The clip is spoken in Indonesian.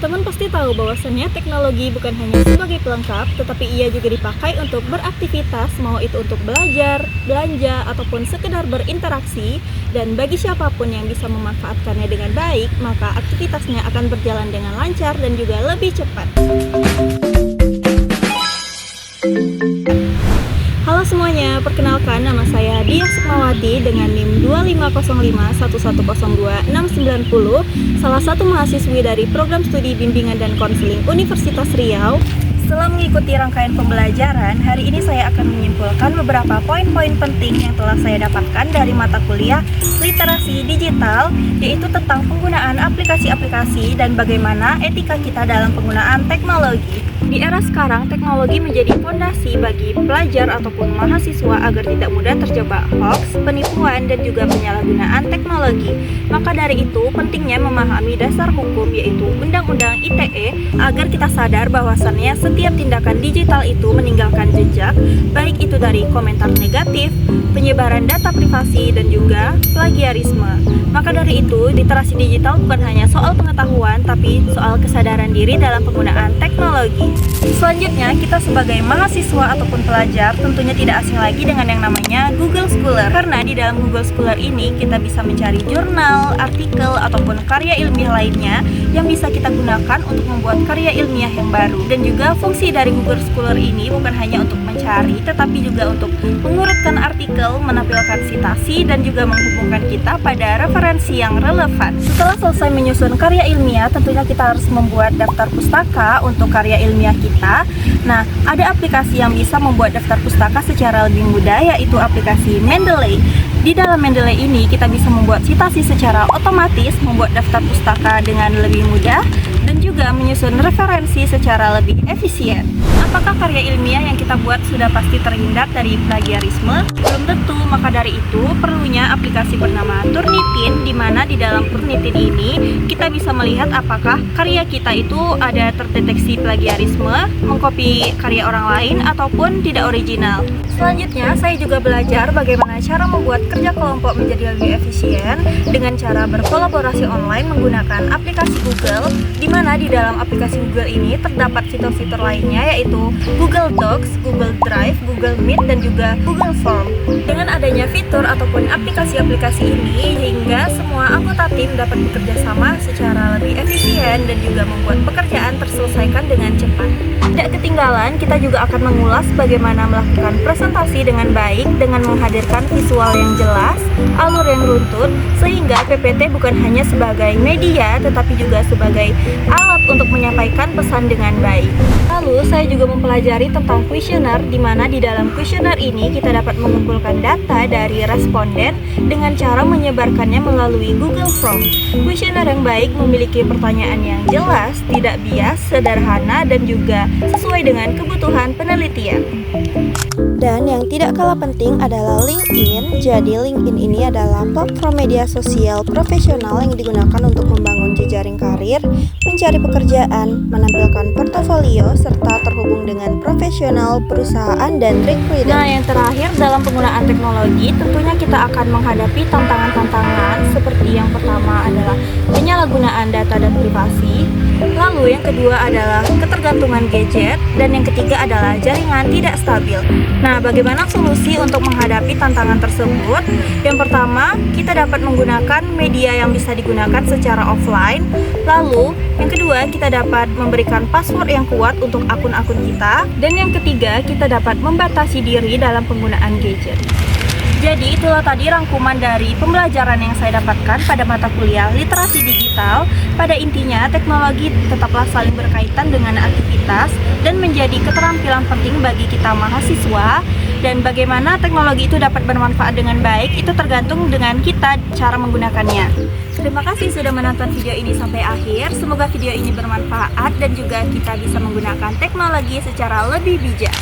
Teman-teman pasti tahu bahwasannya teknologi bukan hanya sebagai pelengkap, tetapi ia juga dipakai untuk beraktivitas, mau itu untuk belajar, belanja, ataupun sekedar berinteraksi. Dan bagi siapapun yang bisa memanfaatkannya dengan baik, maka aktivitasnya akan berjalan dengan lancar dan juga lebih cepat. Halo semuanya, perkenalkan nama saya Diah Sukmawati dengan NIM 250511026990, salah satu mahasiswi dari Program Studi Bimbingan dan Konseling Universitas Riau. Setelah mengikuti rangkaian pembelajaran, hari ini saya akan menyimpulkan beberapa poin-poin penting yang telah saya dapatkan dari mata kuliah literasi digital, yaitu tentang penggunaan aplikasi-aplikasi dan bagaimana etika kita dalam penggunaan teknologi. Di era sekarang, teknologi menjadi fondasi bagi pelajar ataupun mahasiswa agar tidak mudah terjebak hoax, penipuan, dan juga penyalahgunaan teknologi. Maka dari itu, pentingnya memahami dasar hukum yaitu Undang-Undang ITE agar kita sadar bahwasannya setiap tindakan digital itu meninggalkan jejak, baik itu dari komentar negatif, penyebaran data privasi, dan juga plagiarisme. Maka dari itu, literasi digital bukan hanya soal pengetahuan, tapi soal kesadaran diri dalam penggunaan teknologi. Selanjutnya, kita sebagai mahasiswa ataupun pelajar tentunya tidak asing lagi dengan yang namanya Google Scholar. Karena di dalam Google Scholar ini kita bisa mencari jurnal, artikel, ataupun karya ilmiah lainnya yang bisa kita gunakan untuk membuat karya ilmiah yang baru. Dan juga fungsi dari Google Scholar ini bukan hanya untuk mencari, tetapi juga untuk mengurutkan artikel, menampilkan citasi, dan juga menghubungkan kita pada referensi yang relevan. Setelah selesai menyusun karya ilmiah, tentunya kita harus membuat daftar pustaka untuk karya ilmiah kita. Nah, ada aplikasi yang bisa membuat daftar pustaka secara lebih mudah, yaitu aplikasi Mendeley. Di dalam Mendeley ini kita bisa membuat citasi secara otomatis, membuat daftar pustaka dengan lebih mudah, dan juga menyusun referensi secara lebih efisien. Apakah karya ilmiah yang kita buat sudah pasti terhindar dari plagiarisme? Belum tentu, maka dari itu perlunya aplikasi bernama Turnitin, di mana di dalam Turnitin ini kita bisa melihat apakah karya kita itu ada terdeteksi plagiarisme, mengcopy karya orang lain, ataupun tidak original. Selanjutnya, saya juga belajar bagaimana cara membuat kerja kelompok menjadi lebih efisien dengan cara berkolaborasi online menggunakan aplikasi Google, di mana di dalam aplikasi Google ini terdapat fitur-fitur lainnya yaitu Google Docs, Google Drive, Google Meet, dan juga Google Form. Dengan adanya fitur ataupun aplikasi-aplikasi ini, hingga semua anggota tim dapat bekerja sama secara lebih efisien dan juga membuat pekerjaan terselesaikan dengan cepat. Tidak ketinggalan, kita juga akan mengulas bagaimana melakukan presentasi dengan baik dengan menghadirkan visual yang jelas, alur yang runtut, sehingga PPT bukan hanya sebagai media tetapi juga sebagai alat untuk menyampaikan pesan dengan baik. Lalu saya juga mempelajari tentang kuesioner, di mana di dalam kuesioner ini kita dapat mengumpulkan data dari responden dengan cara menyebarkannya melalui Google Form. Kuesioner yang baik memiliki pertanyaan yang jelas, tidak bias, sederhana, dan juga sesuai dengan kebutuhan penelitian. Dan yang tidak kalah penting adalah LinkedIn. Jadi LinkedIn ini adalah platform media sosial profesional yang digunakan untuk membangun jejaring karir, mencari pekerjaan, menampilkan portofolio, serta terhubung dengan profesional, perusahaan, dan recruiter. Nah, yang terakhir dalam penggunaan teknologi, tentunya kita akan menghadapi tantangan-tantangan seperti yang pertama adalah penyalahgunaan data dan privasi, lalu yang kedua adalah ketergantungan gadget, dan yang ketiga adalah jaringan tidak stabil. Nah, bagaimana solusi untuk menghadapi tantangan tersebut? Yang pertama, kita dapat menggunakan media yang bisa digunakan secara offline. Lalu, yang kedua, kita dapat memberikan password yang kuat untuk akun-akun kita. Dan yang ketiga, kita dapat membatasi diri dalam penggunaan gadget. Jadi itulah tadi rangkuman dari pembelajaran yang saya dapatkan pada mata kuliah literasi digital. Pada intinya, teknologi tetaplah saling berkaitan dengan aktivitas dan menjadi keterampilan penting bagi kita mahasiswa. Dan bagaimana teknologi itu dapat bermanfaat dengan baik, itu tergantung dengan kita cara menggunakannya. Terima kasih sudah menonton video ini sampai akhir. Semoga video ini bermanfaat dan juga kita bisa menggunakan teknologi secara lebih bijak.